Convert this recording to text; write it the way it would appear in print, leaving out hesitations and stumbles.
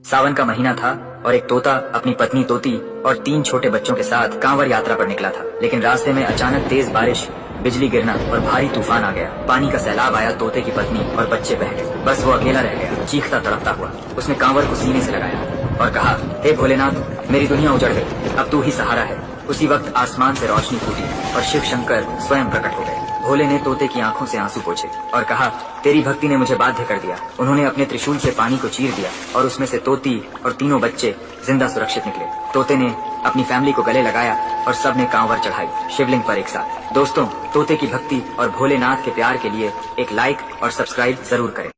सावन का महीना था और एक तोता अपनी पत्नी तोती और 3 छोटे बच्चों के साथ कांवड़ यात्रा पर निकला था। लेकिन रास्ते में अचानक तेज बारिश, बिजली गिरना और भारी तूफान आ गया। पानी का सैलाब आया, तोते की पत्नी और बच्चे बह गए। बस वो अकेला रह गया, चीखता तड़पता हुआ। उसने कांवड़ को सीने से लगाया और कहा, हे भोलेनाथ, मेरी दुनिया उजड़ गई, अब तू ही सहारा है। उसी वक्त आसमान से रोशनी फूटी और शिव शंकर स्वयं प्रकट हो गए। भोले ने तोते की आंखों से आंसू पोंछे और कहा, तेरी भक्ति ने मुझे बाध्य कर दिया। उन्होंने अपने त्रिशूल से पानी को चीर दिया और उसमें से तोती और तीनों बच्चे जिंदा सुरक्षित निकले। तोते ने अपनी फैमिली को गले लगाया और सब ने कांवर चढ़ाई शिवलिंग पर एक साथ। दोस्तों, तोते की भक्ति और भोलेनाथ के प्यार के लिए एक लाइक और सब्सक्राइब जरूर करें।